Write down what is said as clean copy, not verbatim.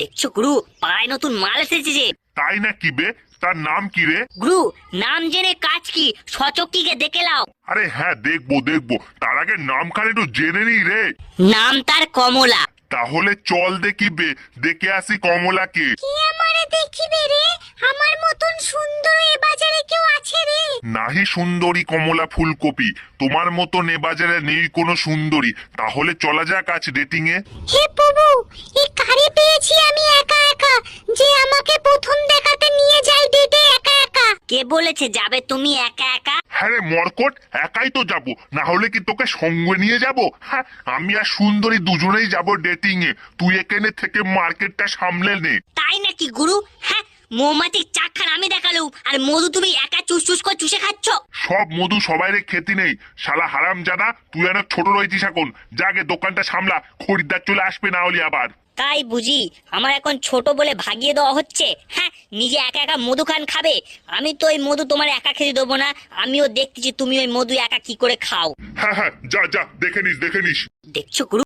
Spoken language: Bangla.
দেখছো গুরু, পাড়ায় নতুন মাল এসেছে যে। তাই না কি বে? তার নাম কি রে? গুরু, নাম জেনে কাজ কি, সচক্ষিকে দেখে লাও। আরে হ্যাঁ, দেখবো দেখবো, তার আগে নাম খান একটু জেনে নি রে। নাম তার কমলা। তাহলে চল দেখিবে, দেখে আসি কমলাকে। কে আমারে দেখিবে রে? আমার মতন সুন্দর এ বাজারে কেউ আছে রে? নাহি সুন্দরী কমলা ফুলকপি, তোমার মতো এ বাজারে নেই কোনো সুন্দরী। তাহলে চলা যাক আজ ডেটিং এ। হে প্রভু, এই কারে পেয়েছি আমি একা একা, যে আমাকে প্রথম দেখাতে নিয়ে যায় ডেটে একা একা। কে বলেছে যাবে তুমি একা একা? হ্যাঁ রে মরকট, একাই তো যাব, না হলে কি তোকে সঙ্গে নিয়ে যাব? হ্যাঁ, আমি আর সুন্দরী দুজনেই যাব ডেটিং এ। তুই এখানে থেকে মার্কেটটা সামলে নে। তাই নাকি গুরু? হ্যাঁ, মৌমাছির চাকখান আমি দেখালুম, আর মধু তুমি একা চুস চুস করে চুষে খাচ্ছ। সব মধু সবাইরে খেতে নেই, শালা হারাম জাদা, তুই অনেক ছোট রয়েছিস এখন। যাকে দোকানটা সামলা, খরিদ্দার চলে আসবে না হলে আবার। তাই বুঝি আমার এখন ছোট বলে ভাগিয়ে দেওয়া হচ্ছে? হ্যাঁ, নিজে একা একা মধু খান খাবে? আমি তো ওই মধু তোমার একা খেতে দেবো না। আমিও দেখতেছি তুমি ওই মধু একা কি করে খাও। হ্যাঁ হ্যাঁ, যা যা, দেখে নিস দেখে নিস। দেখছো গুরু,